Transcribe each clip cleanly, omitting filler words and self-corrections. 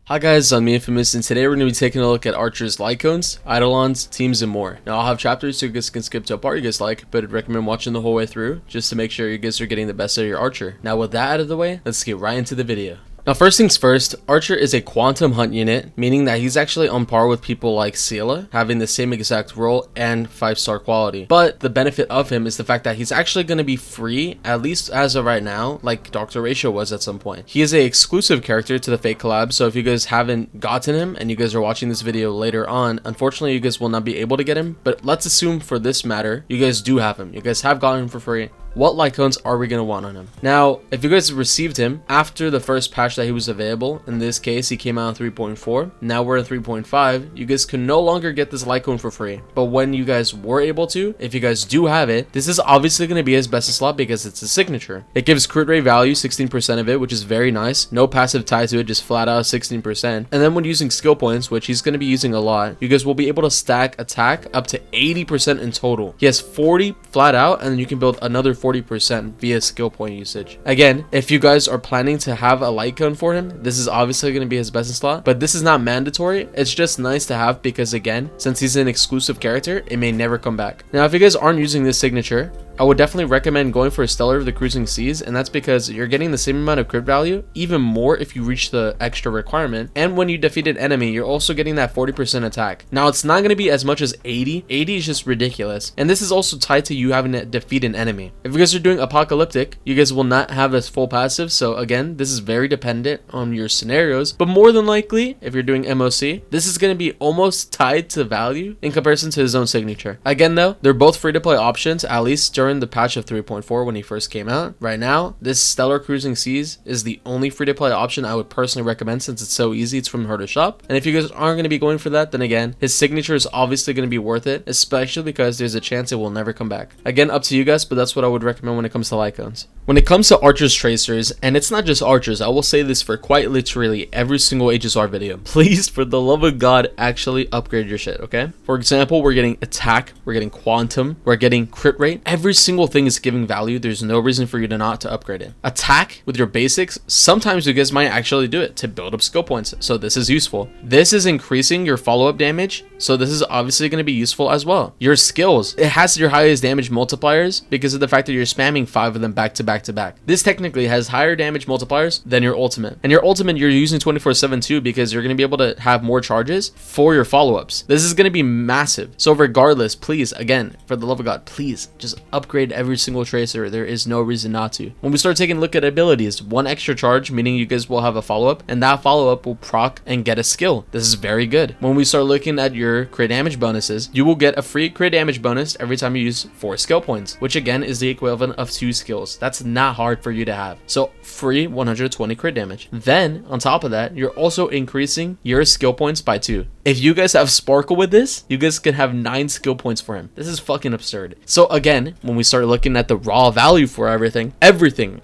Hi guys, I'm Infamous, and today we're going to be taking a look at Archer's Lightcones, Eidolons, teams, and more. Now I'll have chapters so you guys can skip to a part you guys like, but I'd recommend watching the whole way through, just to make sure you guys are getting the best out of your Archer. Now with that out of the way, let's get right into the video. Now first things first, Archer is a quantum hunt unit, meaning that he's actually on par with people like Seela, having the same exact role and 5-star quality. But the benefit of him is the fact that he's actually going to be free, at least as of right now, like Dr. Ratio was at some point. He is a exclusive character to the Fate Collab, so if you guys haven't gotten him and you guys are watching this video later on, unfortunately you guys will not be able to get him, but let's assume for this matter, you guys do have him. You guys have gotten him for free. What Lightcones are we going to want on him? Now, if you guys received him after the first patch that he was available, in this case, he came out in 3.4. Now we're in 3.5. You guys can no longer get this Lightcone for free. But when you guys were able to, if you guys do have it, this is obviously going to be his best slot because it's a signature. It gives crit rate value, 16% of it, which is very nice. No passive tie to it, just flat out 16%. And then when using skill points, which he's going to be using a lot, you guys will be able to stack attack up to 80% in total. He has 40 flat out, and then you can build another 40% via skill point usage. Again, if you guys are planning to have a Lightcone for him, this is obviously going to be his best slot, but this is not mandatory. It's just nice to have because, again, since he's an exclusive character, it may never come back. Now, if you guys aren't using this signature, I would definitely recommend going for a Stellar of the Cruising Seas, and that's because you're getting the same amount of crit value, even more if you reach the extra requirement, and when you defeat an enemy, you're also getting that 40% attack. Now, it's not going to be as much as 80. 80 is just ridiculous, and this is also tied to you having to defeat an enemy. If you guys are doing Apocalyptic, you guys will not have this full passive, so again, this is very dependent on your scenarios, but more than likely, if you're doing MOC, this is going to be almost tied to value in comparison to his own signature. Again though, they're both free-to-play options, at least during the patch of 3.4 when he first came out. Right now, this Stellar Cruising Seas is the only free-to-play option I would personally recommend since it's so easy. It's from her to shop, and if you guys aren't going to be going for that, then again, his signature is obviously going to be worth it, especially because there's a chance it will never come back. Again, up to you guys, but that's what I would recommend when it comes to Lightcones. When it comes to Archer's Tracers, and it's not just Archers, I will say this for quite literally every single HSR video, please, for the love of God, actually upgrade your shit, okay? For example, we're getting attack, we're getting quantum, we're getting crit rate. Every single thing is giving value. There's no reason for you to not to upgrade it. Attack with your basics, sometimes you guys might actually do it to build up skill points, so this is useful. This is increasing your follow-up damage, so this is obviously going to be useful as well. Your skills, it has your highest damage multipliers because of the fact that you're spamming 5 of them back to back to back. This technically has higher damage multipliers than your ultimate, and your ultimate you're using 24/7 too because you're going to be able to have more charges for your follow-ups. This is going to be massive, so regardless, please, again, for the love of God, please just upgrade every single tracer. There is no reason not to. When we start taking a look at abilities, 1 extra charge, meaning you guys will have a follow-up, and that follow-up will proc and get a skill. This is very good. When we start looking at your crit damage bonuses, you will get a free crit damage bonus every time you use 4 skill points, which again is the equivalent of 2 skills. That's not hard for you to have. So free 120 crit damage. Then on top of that, you're also increasing your skill points by 2. If you guys have Sparkle with this, you guys can have 9 skill points for him. This is fucking absurd. So again, when we start looking at the raw value for everything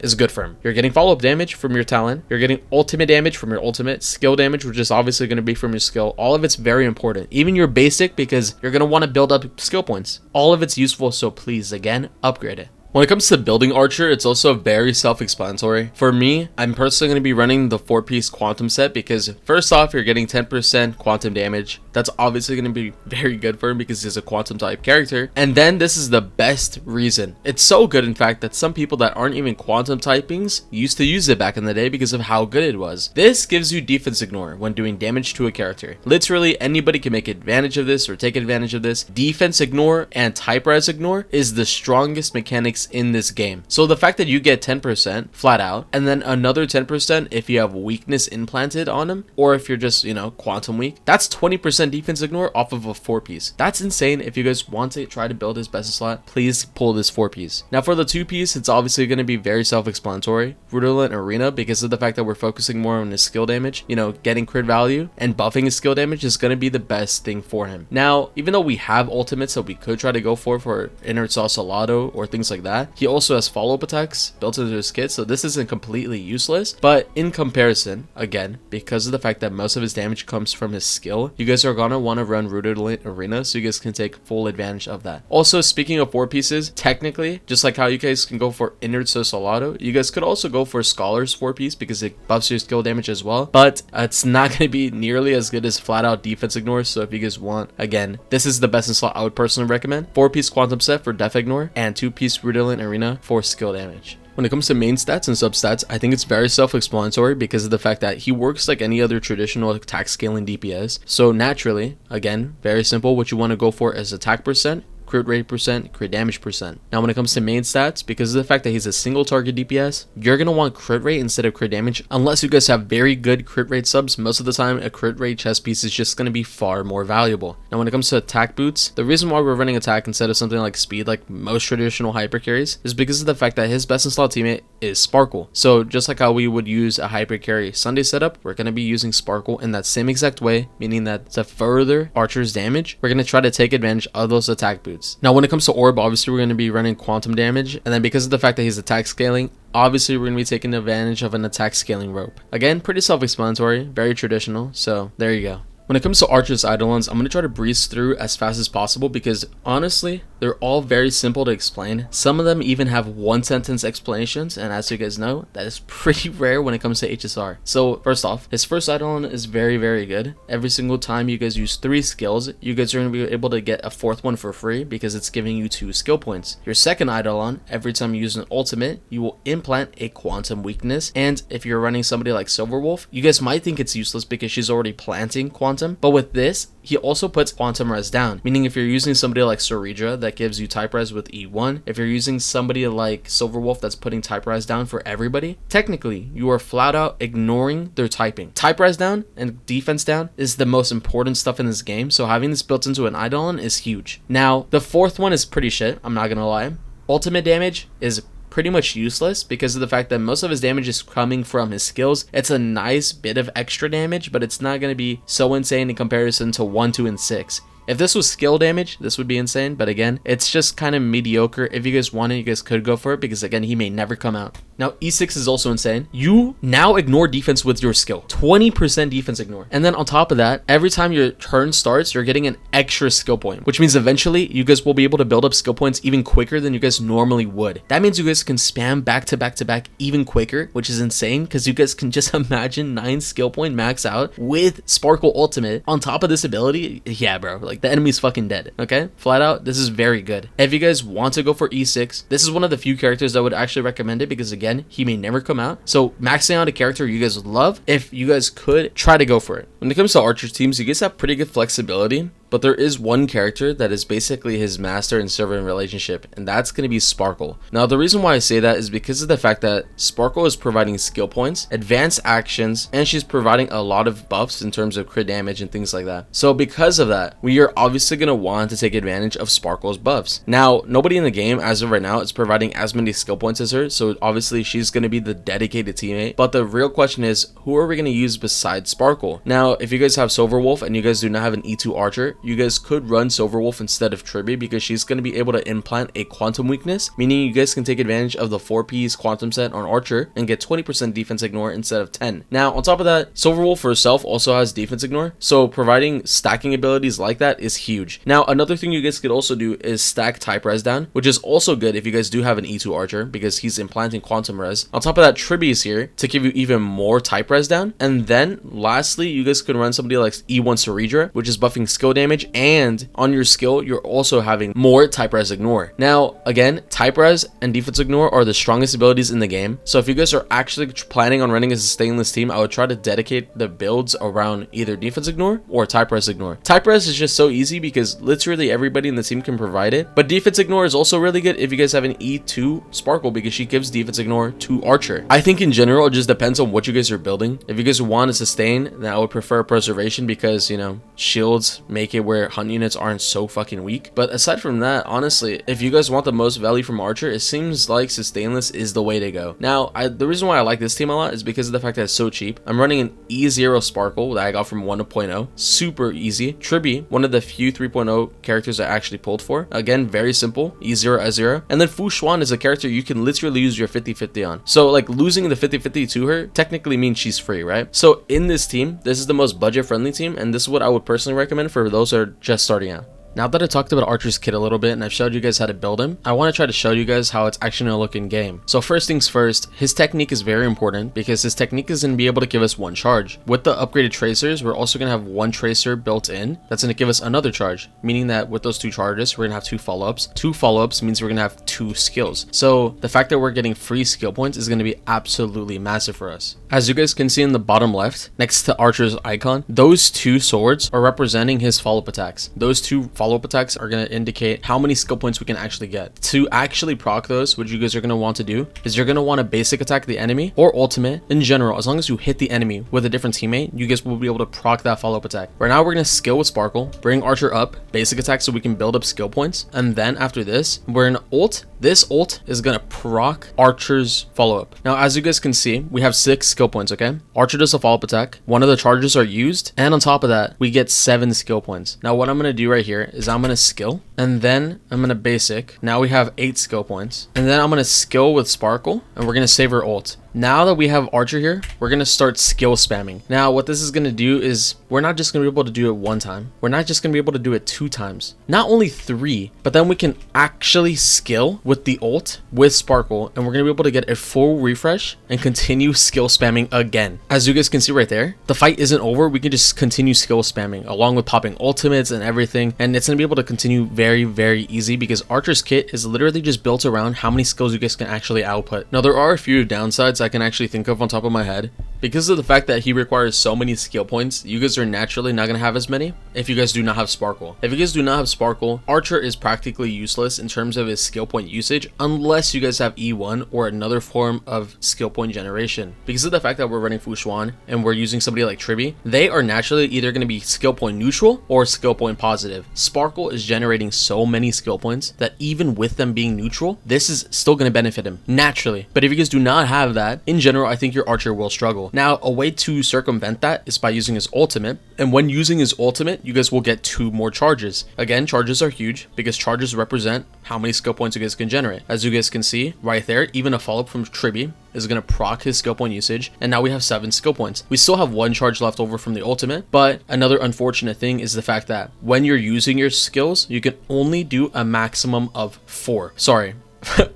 is good for him. You're getting follow-up damage from your talent. You're getting ultimate damage from your ultimate. Skill damage, which is obviously going to be from your skill. All of it's very important. Even your basic, because you're going to want to build up skill points. All of it's useful, so please, again, upgrade it. When it comes to building Archer, it's also very self-explanatory. For me, I'm personally going to be running the 4-piece quantum set because first off, you're getting 10% quantum damage. That's obviously going to be very good for him because he's a quantum type character. And then this is the best reason. It's so good, in fact, that some people that aren't even quantum typings used to use it back in the day because of how good it was. This gives you defense ignore when doing damage to a character. Literally, anybody can make advantage of this or take advantage of this. Defense ignore and type res ignore is the strongest mechanics in this game. So the fact that you get 10% flat out and then another 10% if you have weakness implanted on him, or if you're just, quantum weak, that's 20% defense ignore off of a 4-piece. That's insane. If you guys want to try to build his best slot, please pull this 4-piece. Now for the 2-piece, it's obviously going to be very self-explanatory. Rudolent Arena, because of the fact that we're focusing more on his skill damage, getting crit value and buffing his skill damage is going to be the best thing for him. Now, even though we have ultimates that we could try to go for Inner Sausalado or things like that, that. He also has follow-up attacks built into his kit, so this isn't completely useless. But in comparison, again, because of the fact that most of his damage comes from his skill, you guys are gonna want to run Rooted Arena so you guys can take full advantage of that. Also, speaking of 4 pieces, technically, just like how you guys can go for Innard Solado, you guys could also go for Scholar's 4 piece because it buffs your skill damage as well, but it's not going to be nearly as good as flat out defense ignore. So if you guys want, again, this is the best in slot I would personally recommend. 4-piece quantum set for def ignore and 2-piece Rooted Arena for skill damage. When it comes to main stats and substats, I think it's very self-explanatory because of the fact that he works like any other traditional attack scaling DPS. So naturally, again, very simple, what you want to go for is attack percent, crit rate percent, crit damage percent. Now when it comes to main stats, because of the fact that he's a single target DPS, you're going to want crit rate instead of crit damage unless you guys have very good crit rate subs. Most of the time a crit rate chest piece is just going to be far more valuable. Now when it comes to attack boots, the reason why we're running attack instead of something like speed like most traditional hyper carries is because of the fact that his best in slot teammate is Sparkle. So just like how we would use a hyper carry Sunday setup, we're going to be using Sparkle in that same exact way, meaning that to further Archer's damage, we're going to try to take advantage of those attack boots. Now when it comes to orb, obviously we're going to be running quantum damage, and then because of the fact that he's attack scaling, obviously we're going to be taking advantage of an attack scaling rope. Again, pretty self-explanatory, very traditional, so there you go. When it comes to Archer's Eidolons, I'm going to try to breeze through as fast as possible because honestly, they're all very simple to explain. Some of them even have 1-sentence explanations, and as you guys know, that is pretty rare when it comes to HSR. So first off, his first Eidolon is very, very good. Every single time you guys use 3 skills, you guys are going to be able to get a 4th one for free because it's giving you 2 skill points. Your second Eidolon, every time you use an ultimate, you will implant a quantum weakness, and if you're running somebody like Silverwolf, you guys might think it's useless because she's already planting quantum. But with this, he also puts quantum res down, meaning if you're using somebody like Soridra that gives you type res with E1, if you're using somebody like Silverwolf that's putting type res down for everybody, technically you are flat out ignoring their typing. Type res down and defense down is the most important stuff in this game, so having this built into an Eidolon is huge. Now, the 4th one is pretty shit, I'm not gonna lie. Ultimate damage is pretty much useless because of the fact that most of his damage is coming from his skills. It's a nice bit of extra damage, but it's not going to be so insane in comparison to 1, 2, and 6. If this was skill damage, this would be insane, but again, it's just kind of mediocre. If you guys want it, you guys could go for it because again, he may never come out. Now, E6 is also insane. You now ignore defense with your skill. 20% defense ignore. And then on top of that, every time your turn starts, you're getting an extra skill point, which means eventually you guys will be able to build up skill points even quicker than you guys normally would. That means you guys can spam back to back to back even quicker, which is insane because you guys can just imagine 9 skill point max out with Sparkle Ultimate on top of this ability. Yeah, bro, like the enemy's fucking dead, okay? Flat out, this is very good. If you guys want to go for E6, this is one of the few characters that would actually recommend it because again, he may never come out. So maxing out a character you guys would love, if you guys could, try to go for it. When it comes to Archer teams, you guys have pretty good flexibility. But there is one character that is basically his master and servant relationship, and that's going to be Sparkle. Now, the reason why I say that is because of the fact that Sparkle is providing skill points, advanced actions, and she's providing a lot of buffs in terms of crit damage and things like that. So because of that, we are obviously going to want to take advantage of Sparkle's buffs. Now, nobody in the game as of right now is providing as many skill points as her, so obviously she's going to be the dedicated teammate. But the real question is, who are we going to use besides Sparkle? Now, if you guys have Silverwolf and you guys do not have an E2 Archer, you guys could run Silverwolf instead of Tribby because she's going to be able to implant a quantum weakness, meaning you guys can take advantage of the 4-piece quantum set on Archer and get 20% defense ignore instead of 10. Now, on top of that, Silverwolf herself also has defense ignore, so providing stacking abilities like that is huge. Now, another thing you guys could also do is stack type res down, which is also good if you guys do have an E2 Archer because he's implanting quantum res. On top of that, Tribby is here to give you even more type res down. And then lastly, you guys could run somebody like E1 Soridra, which is buffing skill damage, and on your skill you're also having more type res ignore. Now again, type res and defense ignore are the strongest abilities in the game, so if you guys are actually planning on running as a stainless team, I would try to dedicate the builds around either defense ignore or type res ignore. Type res is just so easy because literally everybody in the team can provide it, but defense ignore is also really good if you guys have an E2 Sparkle because she gives defense ignore to Archer. I think in general it just depends on what you guys are building. If you guys want to sustain, then I would prefer preservation because, you know, shields make it it where hunt units aren't so fucking weak. But aside from that, honestly, if you guys want the most value from Archer, it seems like sustainless is the way to go. Now, the reason why I like this team a lot is because of the fact that it's so cheap. I'm running an E0 Sparkle that I got from 1.0. Super easy. Tribby, one of the few 3.0 characters I actually pulled for. Again, very simple. E0 S0. And then Fu Xuan is a character you can literally use your 50-50 on. So like losing the 50-50 to her technically means she's free, right? So in this team, this is the most budget friendly team, and this is what I would personally recommend for those that are just starting out. Now that I talked about Archer's kit a little bit and I've showed you guys how to build him, I want to try to show you guys how it's actually going to look in game. So first things first, his technique is very important because his technique is going to be able to give us one charge. With the upgraded tracers, we're also going to have one tracer built in that's going to give us another charge, meaning that with those two charges, we're going to have two follow-ups. Two follow-ups means we're going to have two skills. So the fact that we're getting free skill points is going to be absolutely massive for us. As you guys can see in the bottom left, next to Archer's icon, those two swords are representing his follow-up attacks. Those two follow-up attacks are going to indicate how many skill points we can actually get. To actually proc those, what you guys are going to want to do is you're going to want to basic attack the enemy or ultimate in general. As long as you hit the enemy with a different teammate, you guys will be able to proc that follow-up attack. Right now, we're going to skill with Sparkle, bring Archer up, basic attack so we can build up skill points. And then after this, we're in ult. This ult is going to proc Archer's follow-up. Now, as you guys can see, we have 6 skill points, okay? Archer does a follow-up attack. One of the charges are used. And on top of that, we get 7 skill points. Now, what I'm going to do right here is I'm going to skill. And then I'm going to basic. Now we have 8 skill points. And then I'm going to skill with Sparkle. And we're going to save her ult. Now that we have Archer here, we're going to start skill spamming. Now, what this is going to do is we're not just going to be able to do it 1 time. We're not just going to be able to do it 2 times. Not only 3, but then we can actually skill with the ult with Sparkle. And we're going to be able to get a full refresh and continue skill spamming again. As you guys can see right there, the fight isn't over. We can just continue skill spamming along with popping ultimates and everything. And it's going to be able to continue very, very easy because Archer's kit is literally just built around how many skills you guys can actually output. Now, there are a few downsides I can actually think of on top of my head. Because of the fact that he requires so many skill points, you guys are naturally not going to have as many if you guys do not have Sparkle. If you guys do not have Sparkle, Archer is practically useless in terms of his skill point usage unless you guys have E1 or another form of skill point generation. Because of the fact that we're running Fu Xuan and we're using somebody like Tribby, they are naturally either going to be skill point neutral or skill point positive. Sparkle is generating so many skill points that even with them being neutral, this is still going to benefit him naturally. But if you guys do not have that, in general, I think your Archer will struggle. Now, a way to circumvent that is by using his ultimate. And when using his ultimate, you guys will get 2 more charges. Again, charges are huge because charges represent how many skill points you guys can generate. As you guys can see right there, even a follow-up from Tribby is going to proc his skill point usage, and now we have 7 skill points. We still have 1 charge left over from the ultimate, but another unfortunate thing is the fact that when you're using your skills, you can only do a maximum of 4. Sorry.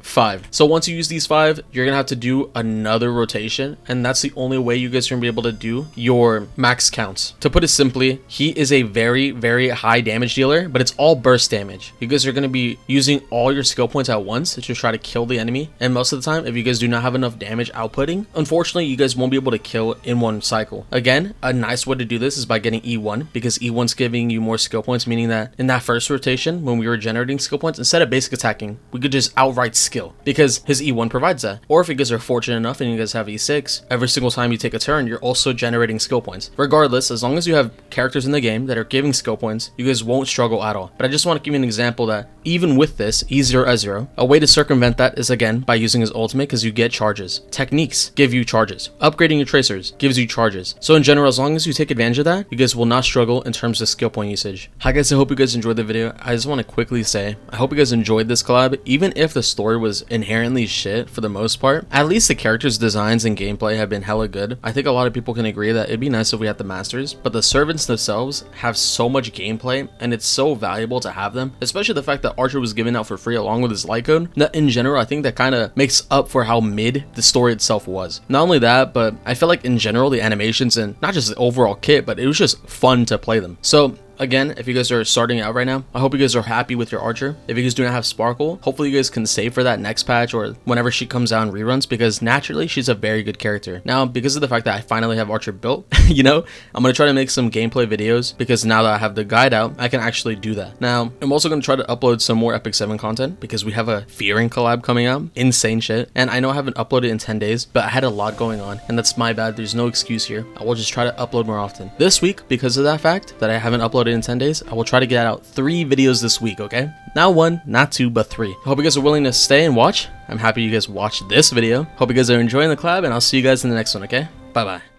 5. So once you use these 5, you're gonna have to do another rotation, and that's the only way you guys are gonna be able to do your max counts. To put it simply, he is a very, very high damage dealer, but it's all burst damage. You guys are gonna be using all your skill points at once to try to kill the enemy, and most of the time, if you guys do not have enough damage outputting, unfortunately, you guys won't be able to kill in one cycle. Again, a nice way to do this is by getting E1, because E1's giving you more skill points, meaning that in that first rotation, when we were generating skill points, instead of basic attacking, we could just outright skill because his E1 provides that. Or if you guys are fortunate enough and you guys have E6, every single time you take a turn, you're also generating skill points. Regardless, as long as you have characters in the game that are giving skill points, you guys won't struggle at all. But I just want to give you an example that even with this E0 S0, a way to circumvent that is again by using his ultimate because you get charges. Techniques give you charges. Upgrading your tracers gives you charges. So in general, as long as you take advantage of that, you guys will not struggle in terms of skill point usage. Hi guys, I hope you guys enjoyed the video. I just want to quickly say, I hope you guys enjoyed this collab. Even if the story was inherently shit for the most part, at least the characters' designs and gameplay have been hella good. I think a lot of people can agree that it'd be nice if we had the masters, but the servants themselves have so much gameplay and it's so valuable to have them, especially the fact that Archer was given out for free along with his Lightcone. That in general, I think that kind of makes up for how mid the story itself was. Not only that, but I feel like in general the animations and not just the overall kit, but it was just fun to play them. So again, if you guys are starting out right now, I hope you guys are happy with your Archer. If you guys do not have Sparkle, hopefully you guys can save for that next patch or whenever she comes out in reruns, because naturally she's a very good character. Now, because of the fact that I finally have Archer built, you know, I'm going to try to make some gameplay videos because now that I have the guide out, I can actually do that. Now, I'm also going to try to upload some more Epic 7 content because we have a Fearing collab coming out. Insane shit. And I know I haven't uploaded in 10 days, but I had a lot going on and that's my bad. There's no excuse here. I will just try to upload more often. This week, because of that fact that I haven't uploaded uploaded in 10 days, I will try to get out 3 videos this week, okay? Not 1, not 2, but 3. I hope you guys are willing to stay and watch. I'm happy you guys watched this video. Hope you guys are enjoying the collab, and I'll see you guys in the next one, okay? Bye-bye.